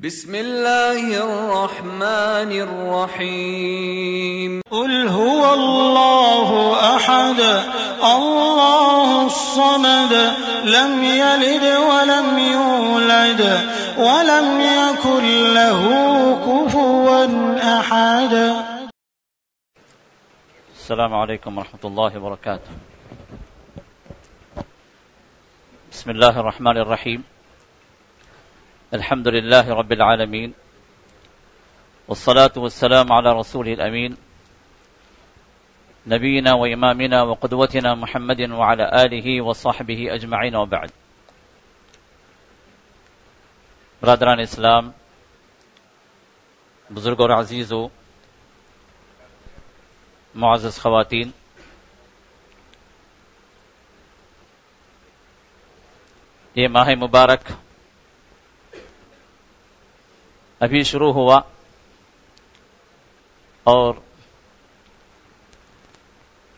بسم اللہ الرحمن الرحیم قل هو اللہ احد اللہ الصمد لم یلد ولم یولد ولم یکن له کفوا احد۔ السلام علیکم ورحمۃ اللہ وبرکاتہ۔ بسم اللہ الرحمن الرحیم، الحمد للہ رب العالمین، والصلاة والسلام على رسوله الامین، نبینا و امامنا و قدوتنا محمد وعلى آلہ وصحبہ اجمعین، وبعد۔ برادران اسلام، بزرگ اور عزیزو، معزز خواتین، یہ ماہ مبارک ابھی شروع ہوا اور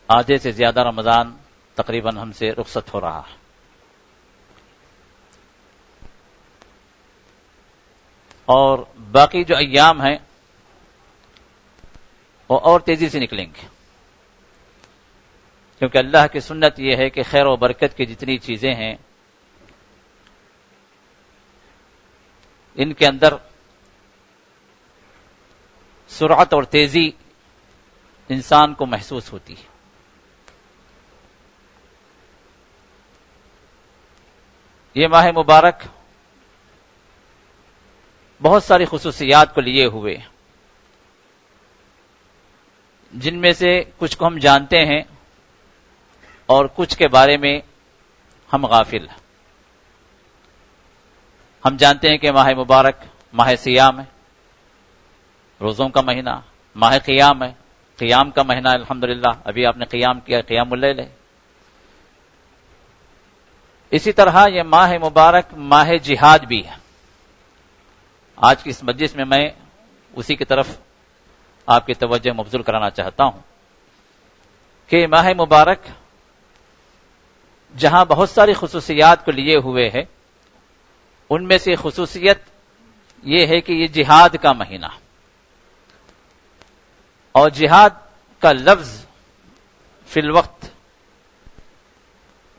آدھے سے زیادہ رمضان تقریباً ہم سے رخصت ہو رہا ہے، اور باقی جو ایام ہیں وہ اور تیزی سے نکلیں گے، کیونکہ اللہ کی سنت یہ ہے کہ خیر و برکت کی جتنی چیزیں ہیں ان کے اندر سرعت اور تیزی انسان کو محسوس ہوتی ہے۔ یہ ماہ مبارک بہت ساری خصوصیات کو لیے ہوئے، جن میں سے کچھ کو ہم جانتے ہیں اور کچھ کے بارے میں ہم غافل ہیں۔ ہم جانتے ہیں کہ ماہ مبارک ماہ صیام ہے، روزوں کا مہینہ، ماہ قیام ہے، قیام کا مہینہ، الحمدللہ ابھی آپ نے قیام کیا، قیام اللیل ہے۔ اسی طرح یہ ماہ مبارک ماہ جہاد بھی ہے۔ آج کی اس مجلس میں اسی کی طرف آپ کی توجہ مبذول کرانا چاہتا ہوں کہ ماہ مبارک جہاں بہت ساری خصوصیات کو لیے ہوئے ہے، ان میں سے خصوصیت یہ ہے کہ یہ جہاد کا مہینہ، اور جہاد کا لفظ فی الوقت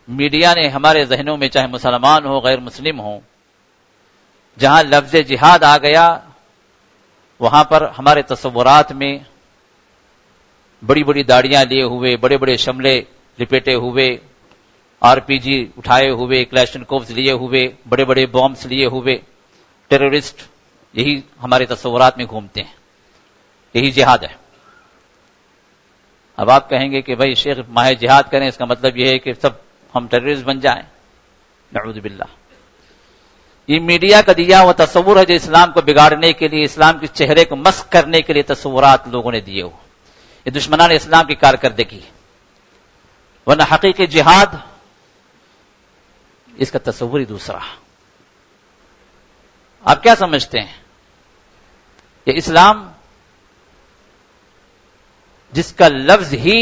میڈیا نے ہمارے ذہنوں میں، چاہے مسلمان ہو غیر مسلم ہو، جہاں لفظ جہاد آ گیا وہاں پر ہمارے تصورات میں بڑی بڑی داڑیاں لیے ہوئے، بڑے بڑے شملے لپیٹے ہوئے، آر پی جی اٹھائے ہوئے، کلیشنکوفز لیے ہوئے، بڑے بڑے بامس لیے ہوئے ٹیررسٹ، یہی ہمارے تصورات میں گھومتے ہیں، یہی جہاد ہے۔ اب آپ کہیں گے کہ بھائی شیخ ماہ جہاد کریں، اس کا مطلب یہ ہے کہ سب ہم ٹیررسٹ بن جائیں؟ نعوذ باللہ۔ یہ میڈیا کا دیا ہوا تصور ہے جو اسلام کو بگاڑنے کے لیے، اسلام کے چہرے کو مسخ کرنے کے لیے تصورات لوگوں نے دیے ہو، یہ دشمنان اسلام کی کارکردگی، ورنہ حقیقی جہاد اس کا تصور ہی دوسرا۔ آپ کیا سمجھتے ہیں؟ یہ اسلام جس کا لفظ ہی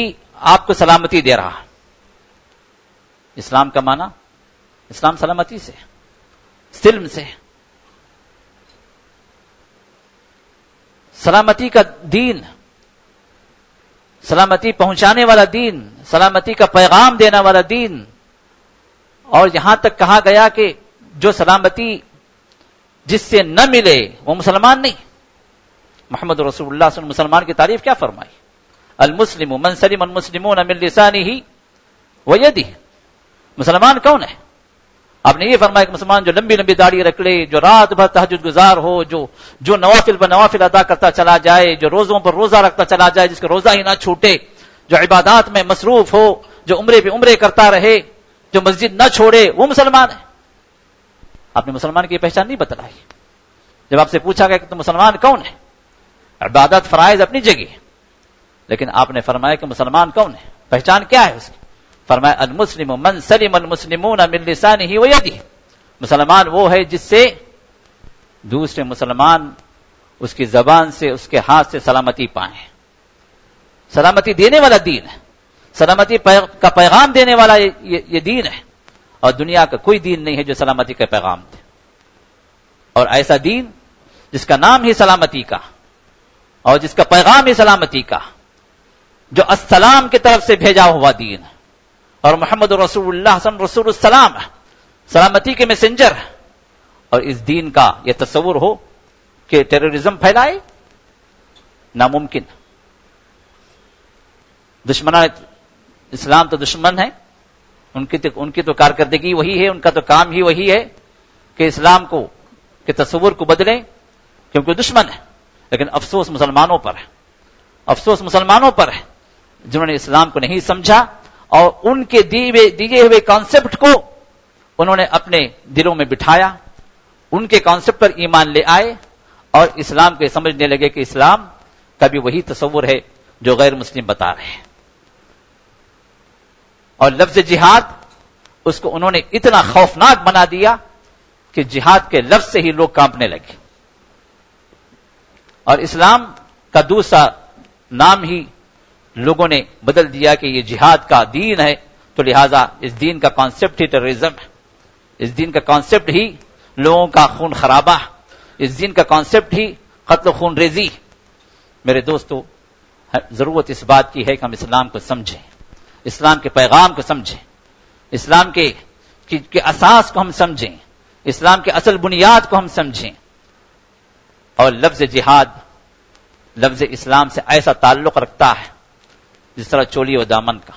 آپ کو سلامتی دے رہا، اسلام کا معنی، اسلام سلامتی سے، سلم سے، سلامتی کا دین، سلامتی پہنچانے والا دین، سلامتی کا پیغام دینے والا دین۔ اور یہاں تک کہا گیا کہ جو سلامتی جس سے نہ ملے وہ مسلمان نہیں۔ محمد رسول اللہ صلی اللہ علیہ وسلم مسلمان کی تعریف کیا فرمائی؟ المسلم من سلم المسلمون من لسانہ ویدہ۔ مسلمان کون ہے؟ آپ نے یہ فرمایا کہ مسلمان جو لمبی لمبی داڑھی رکھ لے، جو رات بھر تہجد گزار ہو، جو نوافل پر نوافل ادا کرتا چلا جائے، جو روزوں پر روزہ رکھتا چلا جائے، جس کا روزہ ہی نہ چھوٹے، جو عبادات میں مصروف ہو، جو عمرے پہ عمرے کرتا رہے، جو مسجد نہ چھوڑے، وہ مسلمان ہے۔ آپ نے مسلمان کی پہچان نہیں بتلائی۔ جب آپ سے پوچھا گیا کہ تم مسلمان کون ہے، عبادت فرائض اپنی جگہ، لیکن آپ نے فرمایا کہ مسلمان کون ہے، پہچان کیا ہے اس کی؟ فرمایا المسلم من سلم المسلمون من لسانہ ویدہ۔ مسلمان وہ ہے جس سے دوسرے مسلمان اس کی زبان سے، اس کے ہاتھ سے سلامتی پائیں۔ سلامتی دینے والا دین ہے، سلامتی کا پیغام دینے والا یہ دین ہے، اور دنیا کا کوئی دین نہیں ہے جو سلامتی کا پیغام دے۔ اور ایسا دین جس کا نام ہی سلامتی کا اور جس کا پیغام ہی سلامتی کا، جو السلام کی طرف سے بھیجا ہوا دین، اور محمد رسول اللہ صلی اللہ علیہ وسلم رسول السلام، سلامتی کے میسنجر، اور اس دین کا یہ تصور ہو کہ ٹیررزم پھیلائے، ناممکن۔ دشمنان اسلام تو دشمن ہے، ان کی تو کارکردگی وہی ہے، ان کا تو کام ہی وہی ہے کہ اسلام کو کے تصور کو بدلیں، کیونکہ دشمن ہے۔ لیکن افسوس مسلمانوں پر ہے، افسوس مسلمانوں پر ہے جنہوں نے اسلام کو نہیں سمجھا اور ان کے دیے ہوئے کانسیپٹ کو انہوں نے اپنے دلوں میں بٹھایا، ان کے کانسیپٹ پر ایمان لے آئے اور اسلام کو سمجھنے لگے کہ اسلام کا بھی وہی تصور ہے جو غیر مسلم بتا رہے ہیں۔ اور لفظ جہاد اس کو انہوں نے اتنا خوفناک بنا دیا کہ جہاد کے لفظ سے ہی لوگ کانپنے لگے، اور اسلام کا دوسرا نام ہی لوگوں نے بدل دیا کہ یہ جہاد کا دین ہے، تو لہذا اس دین کا کانسیپٹ ہی ٹیررزم ہے، اس دین کا کانسیپٹ ہی لوگوں کا خون خرابہ، اس دین کا کانسیپٹ ہی قتل و خون ریزی۔ میرے دوستو، ضرورت اس بات کی ہے کہ ہم اسلام کو سمجھیں، اسلام کے پیغام کو سمجھیں، اسلام کے اساس کو ہم سمجھیں، اسلام کے اصل بنیاد کو ہم سمجھیں، اور لفظ جہاد لفظ اسلام سے ایسا تعلق رکھتا ہے جس طرح چولی و دامن کا،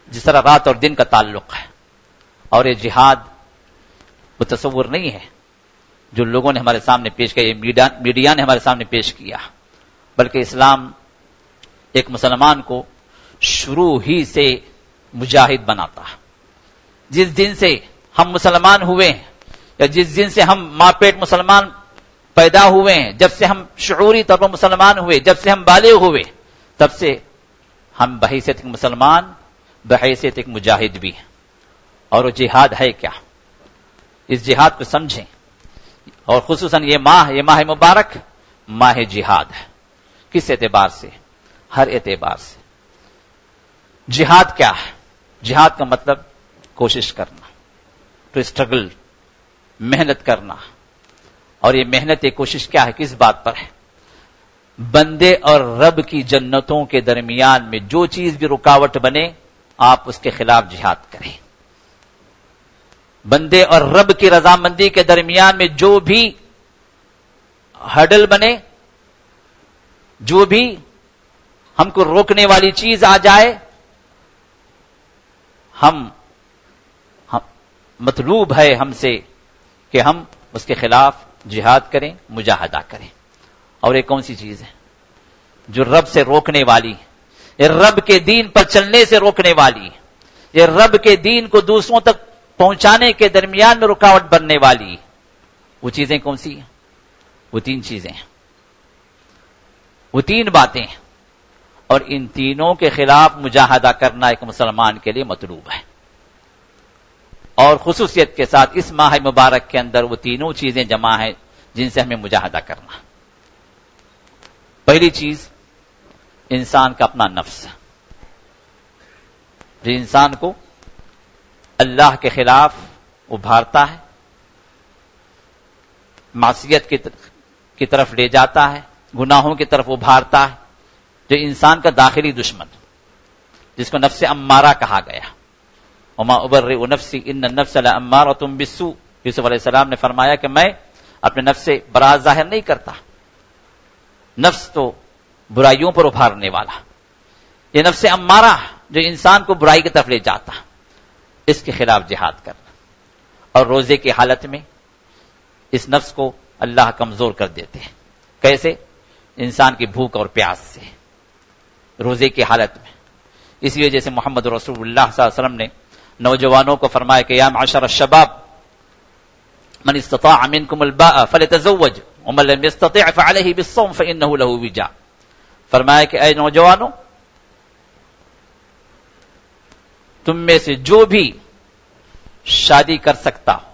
جس طرح رات اور دن کا تعلق ہے۔ اور یہ جہاد وہ تصور نہیں ہے جو لوگوں نے ہمارے سامنے پیش کیا، یہ میڈیا نے ہمارے سامنے پیش کیا، بلکہ اسلام ایک مسلمان کو شروع ہی سے مجاہد بناتا ہے۔ جس دن سے ہم مسلمان ہوئے ہیں، یا جس دن سے ہم ماں پیٹ مسلمان پیدا ہوئے ہیں، جب سے ہم شعوری طور پر مسلمان ہوئے، جب سے ہم بالغ ہوئے، تب سے ہم بحیثیت ایک مسلمان، بحیثیت ایک مجاہد بھی ہیں۔ اور وہ جہاد ہے کیا؟ اس جہاد کو سمجھیں، اور خصوصاً یہ ماہ مبارک ماہ جہاد ہے۔ کس اعتبار سے؟ ہر اعتبار سے۔ جہاد کیا ہے؟ جہاد کا مطلب کوشش کرنا، ٹو اسٹرگل، محنت کرنا۔ اور یہ محنت یہ کوشش کیا ہے؟ کس بات پر ہے؟ بندے اور رب کی جنتوں کے درمیان میں جو چیز بھی رکاوٹ بنے، آپ اس کے خلاف جہاد کریں۔ بندے اور رب کی رضامندی کے درمیان میں جو بھی ہڈل بنے، جو بھی ہم کو روکنے والی چیز آ جائے، ہم مطلوب ہے ہم سے کہ ہم اس کے خلاف جہاد کریں، مجاہدہ کریں۔ اور یہ کون سی چیز ہے؟ جو رب سے روکنے والی، یہ رب کے دین پر چلنے سے روکنے والی، یہ رب کے دین کو دوسروں تک پہنچانے کے درمیان میں رکاوٹ بننے والی، وہ چیزیں کون سی ہیں؟ وہ تین چیزیں ہیں، وہ تین باتیں ہیں، اور ان تینوں کے خلاف مجاہدہ کرنا ایک مسلمان کے لیے مطلوب ہے۔ اور خصوصیت کے ساتھ اس ماہ مبارک کے اندر وہ تینوں چیزیں جمع ہیں جن سے ہمیں مجاہدہ کرنا۔ پہلی چیز انسان کا اپنا نفس، جو انسان کو اللہ کے خلاف ابھارتا ہے، معصیت کی طرف لے جاتا ہے، گناہوں کی طرف ابھارتا ہے، جو انسان کا داخلی دشمن، جس کو نفس امارہ کہا گیا۔ وما ابرئ نفسی ان النفس لامارۃ بالسوء، یوسف علیہ السلام نے فرمایا کہ میں اپنے نفس سے براءت ظاہر نہیں کرتا، نفس تو برائیوں پر ابھارنے والا، یہ نفس امارہ جو انسان کو برائی کی طرف لے جاتا، اس کے خلاف جہاد کرنا۔ اور روزے کی حالت میں اس نفس کو اللہ کمزور کر دیتے ہیں۔ کیسے؟ انسان کی بھوک اور پیاس سے، روزے کی حالت میں۔ اسی وجہ سے محمد رسول اللہ صلی اللہ علیہ وسلم نے نوجوانوں کو فرمایا کہ یا معشر الشباب من استطاع منکم الباء فليتزوج ومن لم يستطع فعليه بالصوم فإنه له وجاء۔ فرمایا کہ اے نوجوانوں، تم میں سے جو بھی شادی کر سکتا ہو،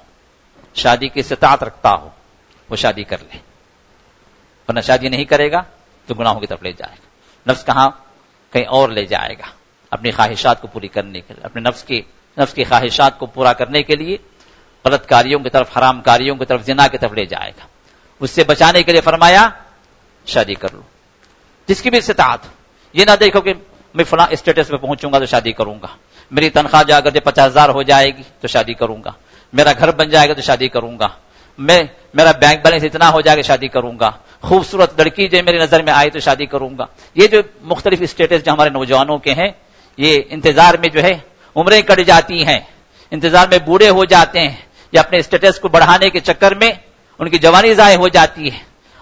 شادی کی استطاعت رکھتا ہو، وہ شادی کر لے، ورنہ شادی نہیں کرے گا تو گناہوں کی طرف لے جائے گا۔ نفس کہاں؟ کہیں اور لے جائے گا، اپنی خواہشات کو پوری کرنے کے لیے، اپنے نفس کی خواہشات کو پورا کرنے کے لیے غلط کاریوں کی طرف، حرام کاریوں کی طرف، زنا کی طرف لے جائے گا۔ اس سے بچانے کے لیے فرمایا شادی کر لو، جس کی بھی استطاعت. یہ نہ دیکھو کہ میں فلاں اسٹیٹس پہ پہنچوں گا تو شادی کروں گا، میری تنخواہ جا کر 50,000 ہو جائے گی تو شادی کروں گا، میرا گھر بن جائے گا تو شادی کروں گا، میرا بینک بیلنس اتنا ہو جائے گا شادی کروں گا، خوبصورت لڑکی جو میری نظر میں آئے تو شادی کروں گا. یہ جو مختلف اسٹیٹس جو ہمارے نوجوانوں کے ہیں، یہ انتظار میں جو ہے عمریں کٹ جاتی ہیں، انتظار میں بوڑھے ہو جاتے ہیں، یا اپنے اسٹیٹس کو بڑھانے کے چکر میں ان کی جوانی ضائع ہو جاتی ہے،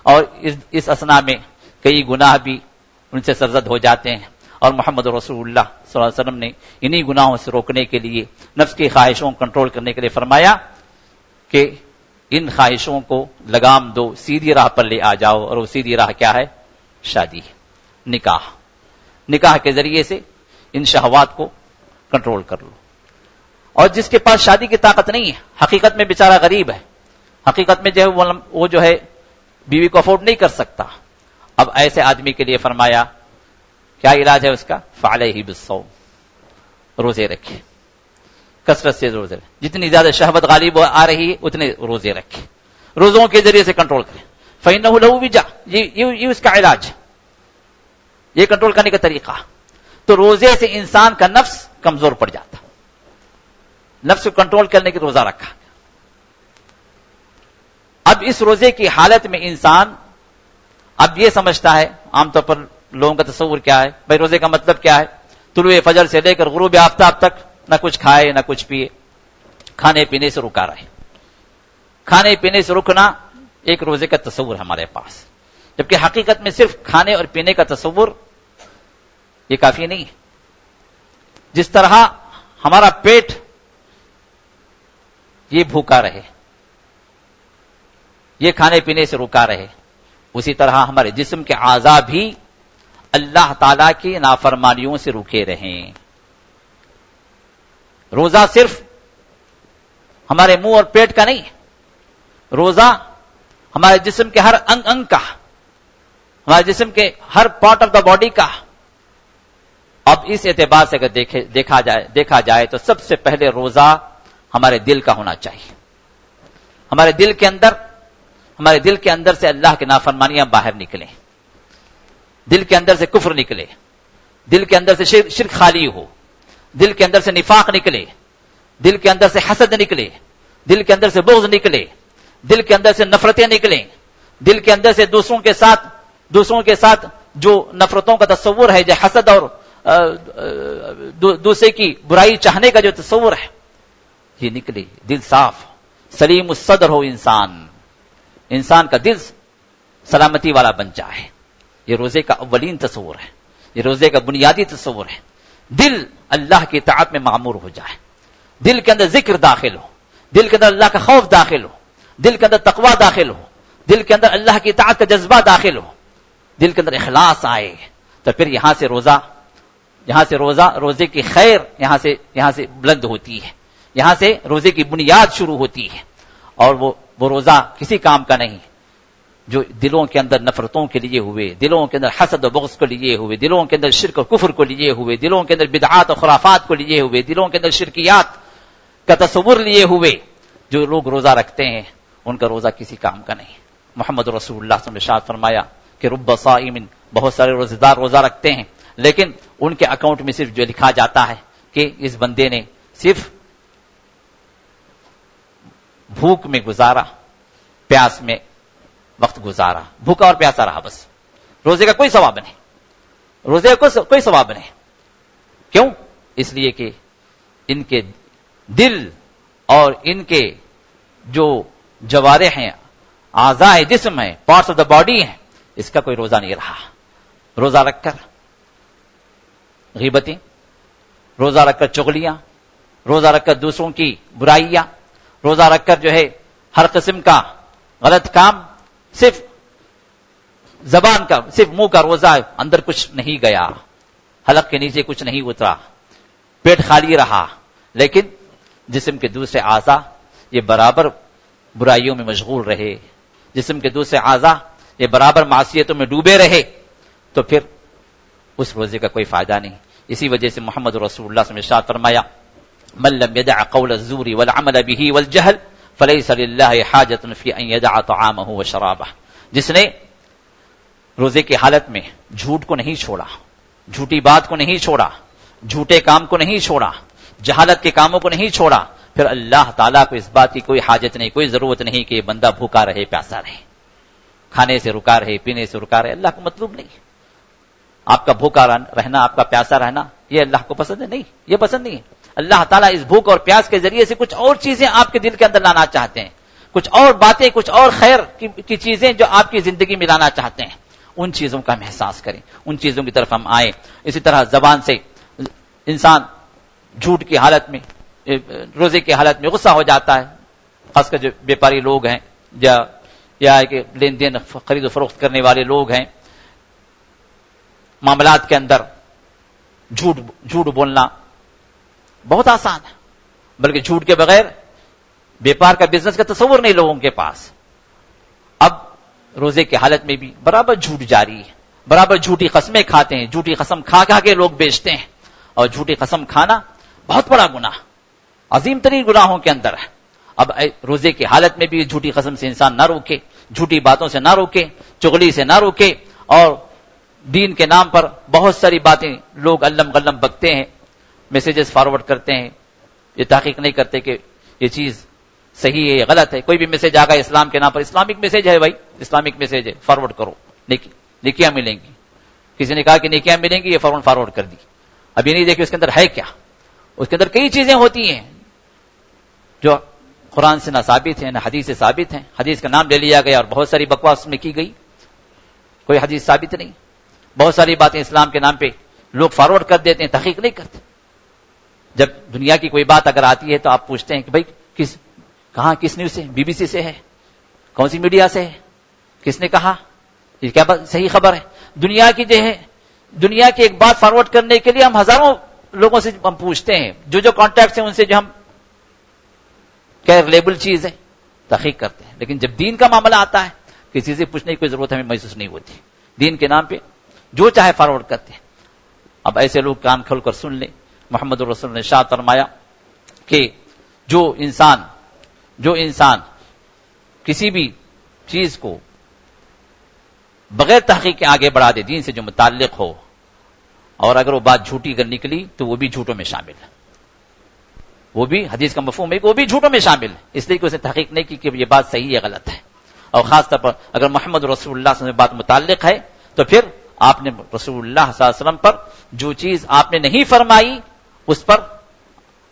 اور اس اسنا میں کئی گناہ بھی ان سے سرزد ہو جاتے ہیں. اور محمد رسول اللہ صلی اللہ علیہ وسلم نے انہی گناہوں سے روکنے کے لیے، نفس کی خواہشوں کو کنٹرول کرنے کے لیے فرمایا کہ ان خواہشوں کو لگام دو، سیدھی راہ پر لے آ جاؤ. اور وہ سیدھی راہ کیا ہے؟ شادی، نکاح. نکاح کے ذریعے سے ان شہوات کو کنٹرول کر لو. اور جس کے پاس شادی کی طاقت نہیں ہے، حقیقت میں بیچارہ غریب ہے، حقیقت میں جو ہے وہ جو ہے بیوی کو افورڈ نہیں کر سکتا، اب ایسے آدمی کے لیے فرمایا کیا علاج ہے اس کا؟ فعلیہ بالصوم، روزے رکھے، کثرت سے روزے رکھے. جتنی زیادہ شہوت غالب آ رہی ہے اتنے روزے رکھے، روزوں کے ذریعے سے کنٹرول کریں. فإنہ لہ وجا، یہ اس کا علاج، یہ کنٹرول کرنے کا طریقہ. تو روزے سے انسان کا نفس کمزور پڑ جاتا، نفس کو کنٹرول کرنے کی روزہ رکھا. اب اس روزے کی حالت میں انسان اب یہ سمجھتا ہے، عام طور پر لوگوں کا تصور کیا ہے، بھائی روزے کا مطلب کیا ہے؟ طلوع فجر سے لے کر غروب آفتاب تک نہ کچھ کھائے نہ کچھ پیے، کھانے پینے سے رکا رہے. کھانے پینے سے رکنا ایک روزے کا تصور ہے ہمارے پاس، جبکہ حقیقت میں صرف کھانے اور پینے کا تصور یہ کافی نہیں ہے. جس طرح ہمارا پیٹ یہ بھوکا رہے، یہ کھانے پینے سے رکا رہے، اسی طرح ہمارے جسم کے اعضاء بھی اللہ تعالی کی نافرمانیوں سے رکے رہیں. روزہ صرف ہمارے منہ اور پیٹ کا نہیں، روزہ ہمارے جسم کے ہر انگ کا، ہمارے جسم کے ہر پارٹ آف دا باڈی کا. اب اس اعتبار سے اگر دیکھا جائے تو سب سے پہلے روزہ ہمارے دل کا ہونا چاہیے. ہمارے دل کے اندر سے اللہ کی نافرمانیاں باہر نکلیں، دل کے اندر سے کفر نکلے، دل کے اندر سے شرک خالی ہو، دل کے اندر سے نفاق نکلے، دل کے اندر سے حسد نکلے، دل کے اندر سے بغض نکلے، دل کے اندر سے نفرتیں نکلیں، دل کے اندر سے دوسروں کے ساتھ جو نفرتوں کا تصور ہے، جو حسد اور دوسرے کی برائی چاہنے کا جو تصور ہے یہ نکلے. دل صاف سلیم الصدر ہو، انسان کا دل سلامتی والا بن جائے. یہ روزے کا اولین تصور ہے، یہ روزے کا بنیادی تصور ہے. دل اللہ کی اطاعت میں معمور ہو جائے، دل کے اندر ذکر داخل ہو، دل کے اندر اللہ کا خوف داخل ہو، دل کے اندر تقوی داخل ہو، دل کے اندر اللہ کی اطاعت کا جذبہ داخل ہو، دل کے اندر اخلاص آئے، تو پھر یہاں سے روزے کی خیر یہاں سے بلند ہوتی ہے، یہاں سے روزے کی بنیاد شروع ہوتی ہے. اور وہ روزہ کسی کام کا نہیں جو دلوں کے اندر نفرتوں کے لیے ہوئے، دلوں کے اندر حسد و بغض کو لیے ہوئے، دلوں کے اندر شرک و کفر کو لیے ہوئے، دلوں کے اندر بدعات و خرافات کو لیے ہوئے، دلوں کے اندر شرکیات کا تصور لیے ہوئے جو لوگ روزہ رکھتے ہیں، ان کا روزہ کسی کام کا نہیں. محمد رسول اللہ صلی اللہ علیہ وسلم نے ارشاد فرمایا کہ رب صائم، بہت سارے روزے دار روزہ رکھتے ہیں لیکن ان کے اکاؤنٹ میں صرف جو لکھا جاتا ہے کہ اس بندے نے صرف بھوک میں گزارا، پیاس میں وقت گزارا، بھوکا اور پیاسا رہا، بس روزے کا کوئی ثواب نہیں، روزے کا کوئی ثواب نہیں. کیوں؟ اس لیے کہ ان کے دل اور ان کے جو جوارح ہیں، اعضاء جسم ہیں، پارٹس آف دا باڈی ہیں، اس کا کوئی روزہ نہیں رہا. روزہ رکھ کر غیبتیں، روزہ رکھ کر چغلیاں، روزہ رکھ کر دوسروں کی برائیاں، روزہ رکھ کر جو ہے ہر قسم کا غلط کام، صرف زبان کا، صرف منہ کا روزہ، اندر کچھ نہیں گیا، حلق کے نیچے کچھ نہیں اترا، پیٹ خالی رہا، لیکن جسم کے دوسرے اعضاء یہ برابر برائیوں میں مشغول رہے، جسم کے دوسرے اعضاء یہ برابر معصیتوں میں ڈوبے رہے، تو پھر اس روزے کا کوئی فائدہ نہیں. اسی وجہ سے محمد رسول اللہ صلی اللہ علیہ وسلم نے ارشاد فرمایا من لم يدع قول الزور والعمل به والجهل فلیس للہ حاجۃ فی ان یدع طعامہ وشرابہ، جس نے روزے کی حالت میں جھوٹ کو نہیں چھوڑا، جھوٹی بات کو نہیں چھوڑا، جھوٹے کام کو نہیں چھوڑا، جہالت کے کاموں کو نہیں چھوڑا، پھر اللہ تعالیٰ کو اس بات کی کوئی حاجت نہیں، کوئی ضرورت نہیں کہ یہ بندہ بھوکا رہے پیاسا رہے، کھانے سے رکا رہے، پینے سے رکا رہے، اللہ کو مطلوب نہیں۔ آپ کا بھوکا رہنا، آپ کا پیاسا رہنا، یہ اللہ کو پسند ہے؟ نہیں، یہ پسند نہیں ہے۔ اللہ تعالیٰ اس بھوک اور پیاس کے ذریعے سے کچھ اور چیزیں آپ کے دل کے اندر لانا چاہتے ہیں، کچھ اور باتیں، کچھ اور خیر کی چیزیں جو آپ کی زندگی میں لانا چاہتے ہیں، ان چیزوں کا ہم احساس کریں، ان چیزوں کی طرف ہم آئیں۔ اسی طرح زبان سے انسان جھوٹ کی حالت میں، روزے کی حالت میں غصہ ہو جاتا ہے، خاص کر جو بیپاری لوگ ہیں یا کہ لین دین خرید و فروخت کرنے والے لوگ ہیں، معاملات کے اندر جھوٹ بولنا بہت آسان ہے، بلکہ جھوٹ کے بغیر بیپار کا بزنس کا تصور نہیں لوگوں کے پاس۔ اب روزے کی حالت میں بھی برابر جھوٹ جاری ہے، برابر جھوٹی قسمیں کھاتے ہیں، جھوٹی قسم کھا کھا کے لوگ بیچتے ہیں، اور جھوٹی قسم کھانا بہت بڑا گناہ، عظیم ترین گناہوں کے اندر ہے۔ اب روزے کی حالت میں بھی جھوٹی قسم سے انسان نہ روکے، جھوٹی باتوں سے نہ روکے، چغلی سے نہ روکے، اور دین کے نام پر بہت ساری باتیں لوگ علم غلم بکتے ہیں، میسیجز فارورڈ کرتے ہیں، یہ تحقیق نہیں کرتے کہ یہ چیز صحیح ہے یا غلط ہے۔ کوئی بھی میسج آ گا اسلام کے نام پر، اسلامک میسج ہے بھائی، اسلامک میسج ہے، فارورڈ کرو، نیکیاں ملیں گی۔ کسی نے کہا کہ نیکیاں ملیں گی، یہ فوراً فارورڈ کر دی۔ اب یہ نہیں دیکھیں اس کے اندر ہے کیا، اس کے اندر کئی چیزیں ہوتی ہیں جو قرآن سے نہ ثابت ہیں نہ حدیث سے ثابت ہیں، حدیث کا نام لے لیا گیا اور بہت ساری بکواس میں کی گئی، کوئی حدیث ثابت نہیں، بہت ساری باتیں اسلام کے نام پہ لوگ فارورڈ کر دیتے ہیں، تحقیق نہیں کرتے۔ جب دنیا کی کوئی بات اگر آتی ہے تو آپ پوچھتے ہیں کہ بھائی کس نیوز سے، بی بی سی سے ہے، کون سی میڈیا سے ہے، کس نے کہا، یہ کیا صحیح خبر ہے؟ دنیا کی ایک بات فارورڈ کرنے کے لیے ہم ہزاروں لوگوں سے ہم پوچھتے ہیں، جو کانٹیکٹس ہیں ان سے جو ہم کیا ریلیبل چیز ہے تحقیق کرتے ہیں، لیکن جب دین کا معاملہ آتا ہے کسی سے پوچھنے کی کوئی ضرورت ہمیں محسوس نہیں ہوتی، دین کے نام پہ جو چاہے فارورڈ کرتے ہیں۔ اب ایسے لوگ کان کھول کر سن لیں، محمد الرسول نے ارشاد فرمایا کہ جو انسان کسی بھی چیز کو بغیر تحقیق کے آگے بڑھا دے، دین سے جو متعلق ہو، اور اگر وہ بات جھوٹی اگر نکلی تو وہ بھی جھوٹوں میں شامل ہے، وہ بھی حدیث کا مفہوم ہے کہ وہ بھی جھوٹوں میں شامل ہے، اس لیے کہ اس نے تحقیق نہیں کی کہ یہ بات صحیح ہے غلط ہے۔ اور خاص طور پر اگر محمد رسول اللہ صلی اللہ علیہ وسلم بات متعلق ہے تو پھر آپ نے رسول اللہ صلی اللہ علیہ وسلم پر جو چیز آپ نے نہیں فرمائی اس پر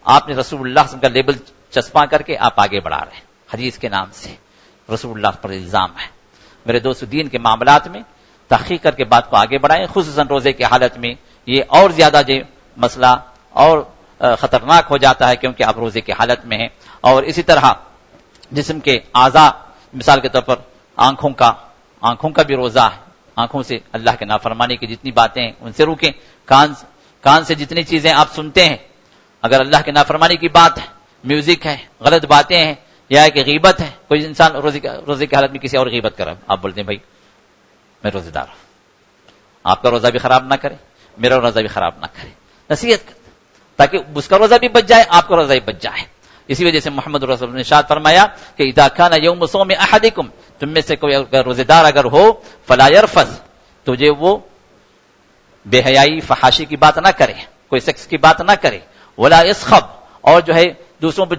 آپ نے رسول اللہ صلی اللہ علیہ وسلم کا لیبل چسپاں کر کے آپ آگے بڑھا رہے ہیں، حدیث کے نام سے رسول اللہ پر الزام ہے۔ میرے دوست، دین کے معاملات میں تحقیق کر کے بات کو آگے بڑھائیں، خصوصاً روزے کی حالت میں یہ اور زیادہ جو مسئلہ اور خطرناک ہو جاتا ہے کیونکہ آپ روزے کی حالت میں ہیں۔ اور اسی طرح جسم کے اعضاء، مثال کے طور پر آنکھوں کا بھی روزہ ہے، آنکھوں سے اللہ کے نافرمانی کی جتنی باتیں ہیں ان سے روکیں، کان سے جتنی چیزیں آپ سنتے ہیں، اگر اللہ کے نافرمانی کی بات ہے، میوزک ہے، غلط باتیں ہیں، یا کہ غیبت ہے، کوئی انسان روزے کی حالت میں کسی اور غیبت کر رہا ہے، آپ بولتے ہیں بھائی میں روزے دار ہوں، آپ کا روزہ بھی خراب نہ کرے، میرا روزہ بھی خراب نہ کرے، نصیحت کرتے تاکہ اس کا روزہ بھی بچ جائے، آپ کا روزہ بھی بچ جائے۔ اسی وجہ سے محمد رسول اللہ نے ارشاد فرمایا کہ اذا کان یوم صوم احدکم، تم میں سے کوئی روزے دار اگر ہو، فلا یرفث، تو وہ بے حیائی فحاشی کی بات نہ کرے، کوئی سیکس کی بات نہ کرے، ولا یسخب، اور جو ہے دوسروں پر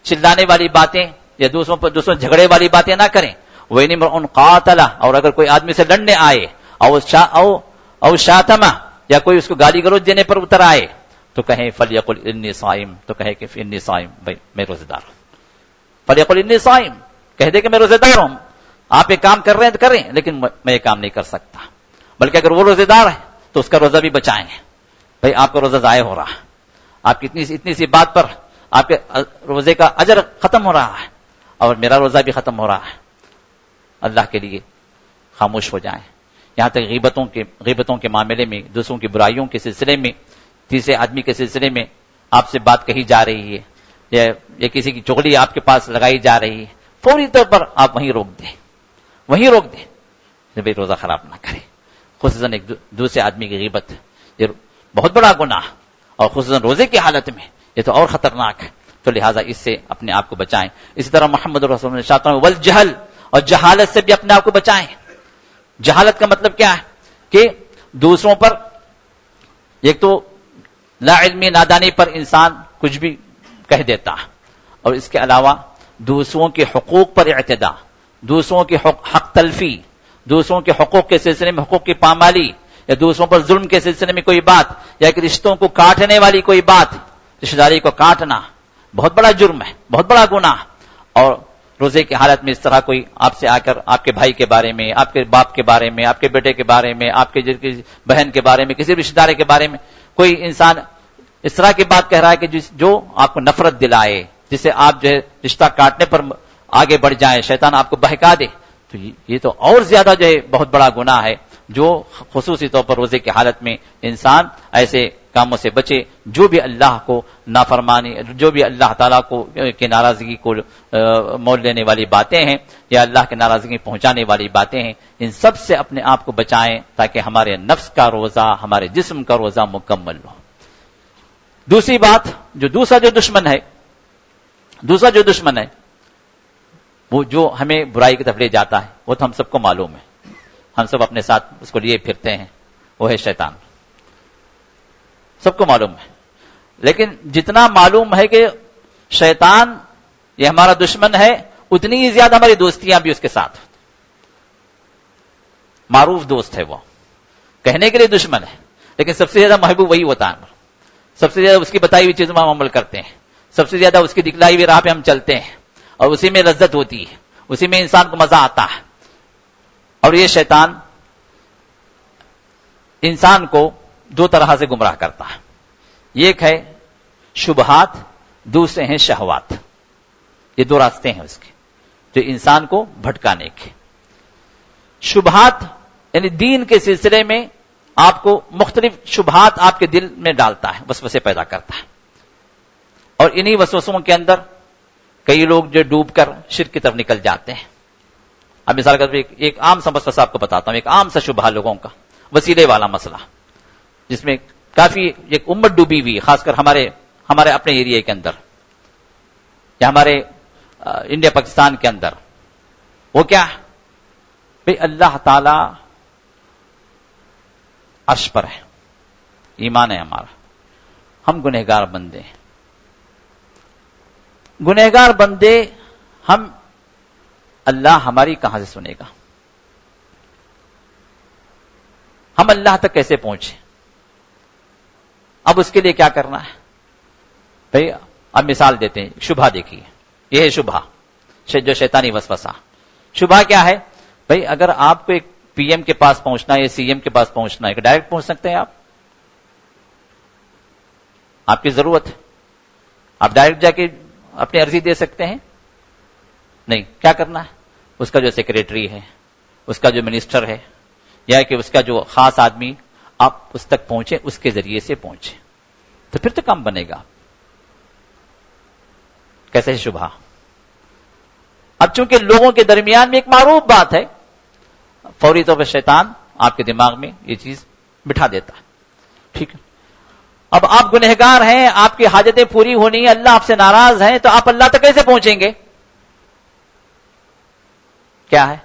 چلانے والی باتیں یا دوسروں جھگڑے والی باتیں نہ کریں، وَإِنِ امْرُؤٌ قَاتَلَ، اور اگر کوئی آدمی سے لڑنے آئے، او شاتمہ، یا کوئی اس کو گالی گلوچ دینے پر اتر آئے، تو کہیں فَلْيَقُلْ إِنِّي صَائِمٌ، تو کہے کہ إِنِّي صَائِمٌ، بھائی میں روزہ دار ہوں، فَلْيَقُلْ إِنِّي صَائِمٌ، کہہ دے کہ میں روزہ دار ہوں، آپ ایک کام کر رہے ہیں تو کریں لیکن میں یہ کام نہیں کر سکتا، بلکہ اگر وہ روزہ دار ہے تو اس کا روزہ بھی بچائیں، بھائی آپ کا روزہ ضائع ہو رہا ہے، آپ کی اتنی سی بات پر آپ کے روزے کا اجر ختم ہو رہا ہے اور میرا روزہ بھی ختم ہو رہا ہے، اللہ کے لیے خاموش ہو جائیں۔ یہاں تک غیبتوں کے معاملے میں، دوسروں کی برائیوں کے سلسلے میں، تیسرے آدمی کے سلسلے میں آپ سے بات کہی جا رہی ہے یا کسی کی چغلی آپ کے پاس لگائی جا رہی ہے، فوری طور پر آپ وہیں روک دیں کہ بھئی روزہ خراب نہ کرے، خصوصاً ایک دوسرے آدمی کی غیبت یہ بہت بڑا گناہ، اور خصوصاً روزے کی حالت میں یہ تو اور خطرناک ہے۔ تو لہٰذا اس سے اپنے آپ کو بچائیں. اسی طرح محمد رسول اللہ صلی اللہ علیہ وسلم والجہل، اور جہالت سے بھی اپنے آپ کو بچائیں. جہالت کا مطلب کیا ہے کہ دوسروں پر، ایک تو لا علمی نادانی پر انسان کچھ بھی کہہ دیتا ہے، اور اس کے علاوہ دوسروں کے حقوق پر اعتداء، دوسروں کے حق تلفی، دوسروں کے حقوق کے سلسلے میں حقوق کی پامالی، یا دوسروں پر ظلم کے سلسلے میں کوئی بات، یا کہ رشتوں کو کاٹنے والی کوئی بات، رشتہ داری کو کاٹنا بہت بڑا جرم ہے، بہت بڑا گناہ. اور روزے کی حالت میں اس طرح کوئی آپ سے آ کر آپ کے بھائی کے بارے میں، آپ کے باپ کے بارے میں، آپ کے بیٹے کے بارے میں، آپ کے بہن کے بارے میں، کسی رشتہ دار کے بارے میں کوئی انسان اس طرح کی بات کہہ رہا ہے کہ جو آپ کو نفرت دلائے، جس سے آپ جو ہے رشتہ کاٹنے پر آگے بڑھ جائیں، شیطان آپ کو بہکا دے، تو یہ تو اور زیادہ جو ہے بہت بڑا گناہ ہے، جو خصوصی طور پر روزے کی حالت میں انسان ایسے کاموں سے بچے جو بھی اللہ کو نافرمانی، جو بھی اللہ تعالیٰ کو کی ناراضگی کو مول لینے والی باتیں ہیں یا اللہ کی ناراضگی پہنچانے والی باتیں ہیں، ان سب سے اپنے آپ کو بچائیں تاکہ ہمارے نفس کا روزہ، ہمارے جسم کا روزہ مکمل ہو. دوسری بات، دوسرا جو دشمن ہے وہ جو ہمیں برائی کی طرف لے جاتا ہے، وہ تو ہم سب کو معلوم ہے، ہم سب اپنے ساتھ اس کو لیے پھرتے ہیں، وہ ہے شیطان. سب کو معلوم ہے. لیکن جتنا معلوم ہے کہ شیطان یہ ہمارا دشمن ہے، اتنی ہی زیادہ ہماری دوستیاں بھی اس کے ساتھ. معروف دوست ہے وہ، کہنے کے لیے دشمن ہے لیکن سب سے زیادہ محبوب وہی ہوتا ہے. سب سے زیادہ اس کی بتائی ہوئی چیزوں میں ہم عمل کرتے ہیں، سب سے زیادہ اس کی دکھلائی ہوئی راہ پہ ہم چلتے ہیں، اور اسی میں لذت ہوتی ہے، اسی میں انسان کو مزہ آتا ہے. اور یہ شیطان انسان کو دو طرح سے گمراہ کرتا ہے. ایک ہے شبہات، دوسرے ہیں شہوات. یہ دو راستے ہیں اس کے جو انسان کو بھٹکانے کے. شبہات یعنی دین کے سلسلے میں آپ کو مختلف شبہات آپ کے دل میں ڈالتا ہے، وسوسے پیدا کرتا ہے، اور انہی وسوسوں کے اندر کئی لوگ جو ڈوب کر شرک کی طرف نکل جاتے ہیں. اب مثال کے طور پر ایک عام سا وسوسہ آپ کو بتاتا ہوں، ایک عام سا شبہ لوگوں کا، وسیلے والا مسئلہ، جس میں کافی ایک امت ڈوبی ہوئی، خاص کر ہمارے اپنے ایریا کے اندر یا ہمارے انڈیا پاکستان کے اندر. وہ کیا بھئی اللہ تعالی عرش پر ہے، ایمان ہے ہمارا، ہم گنہگار بندے ہیں، گنہگار بندے ہم، اللہ ہماری کہاں سے سنے گا؟ ہم اللہ تک کیسے پہنچے؟ اب اس کے لیے کیا کرنا ہے؟ بھئی اب مثال دیتے ہیں، شبہ دیکھیے، یہ ہے شبہ جو شیطانی وسوسہ. شبہ کیا ہے؟ بھئی اگر آپ کو ایک پی ایم کے پاس پہنچنا ہے یا سی ایم کے پاس پہنچنا ہے، کہ ڈائریکٹ پہنچ سکتے ہیں آپ کی ضرورت ہے، آپ ڈائریکٹ جا کے اپنی عرضی دے سکتے ہیں؟ نہیں. کیا کرنا ہے؟ اس کا جو سیکریٹری ہے، اس کا جو منسٹر ہے، یا کہ اس کا جو خاص آدمی، آپ اس تک پہنچے، اس کے ذریعے سے پہنچے تو پھر تو کام بنے گا. کیسے ہے شبہ؟ اب چونکہ لوگوں کے درمیان میں ایک معروف بات ہے، فوری طور پر شیطان آپ کے دماغ میں یہ چیز بٹھا دیتا ہے. ٹھیک ہے، اب آپ گنہگار ہیں، آپ کی حاجتیں پوری ہونی ہیں، اللہ آپ سے ناراض ہیں، تو آپ اللہ تک کیسے پہنچیں گے؟ کیا ہے؟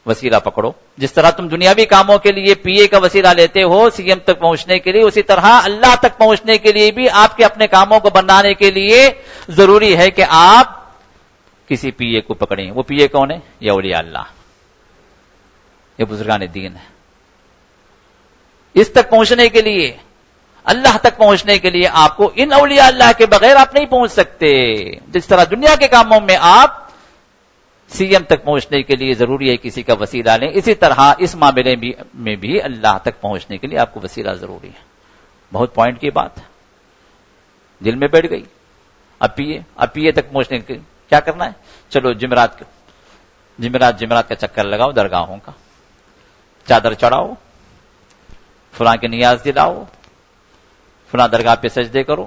وسیلہ پکڑو. جس طرح تم دنیاوی کاموں کے لیے پی اے کا وسیلہ لیتے ہو سی ایم تک پہنچنے کے لیے، اسی طرح اللہ تک پہنچنے کے لیے بھی آپ کے اپنے کاموں کو بنانے کے لیے ضروری ہے کہ آپ کسی پی اے کو پکڑیں. وہ پی اے کون ہے؟ یہ اولیاء اللہ، یہ بزرگان دین ہے. اس تک پہنچنے کے لیے، اللہ تک پہنچنے کے لیے آپ کو ان اولیاء اللہ کے بغیر آپ نہیں پہنچ سکتے. جس طرح دنیا کے کاموں میں آپ سی ایم تک پہنچنے کے لیے ضروری ہے کسی کا وسیلہ لیں، اسی طرح اس معاملے میں بھی اللہ تک پہنچنے کے لیے آپ کو وسیلہ ضروری ہے. بہت پوائنٹ کی بات ہے، دل میں بیٹھ گئی. اب پی اے تک پہنچنے کے کیا کرنا ہے؟ چلو جمعرات کا چکر لگاؤ، درگاہوں کا چادر چڑھاؤ، فلاں کی نیاز دلاؤ، فلاں درگاہ پہ سجدے کرو.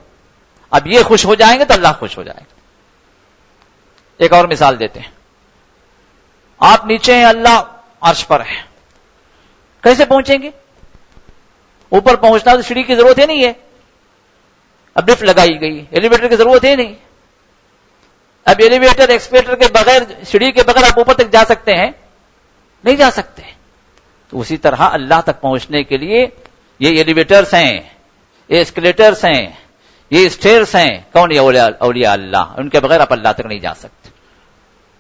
اب یہ خوش ہو جائیں گے تو اللہ خوش ہو جائے گا. ایک اور مثال دیتے ہیں. آپ نیچے ہیں، اللہ عرش پر ہے، کیسے پہنچیں گے؟ اوپر پہنچنا تو سیڑھی کی ضرورت ہی نہیں ہے، اب لفٹ لگائی گئی، ایلیویٹر کی ضرورت ہی نہیں. اب ایلیویٹر ایکسکیلیٹر کے بغیر، سیڑھی کے بغیر آپ اوپر تک جا سکتے ہیں؟ نہیں جا سکتے. تو اسی طرح اللہ تک پہنچنے کے لیے یہ ایلیویٹرز ہیں، یہ ایسکیلیٹرز ہیں، یہ اسٹیئرز ہیں. کون؟ یہ اولیاء اللہ. ان کے بغیر آپ اللہ تک نہیں جا سکتے.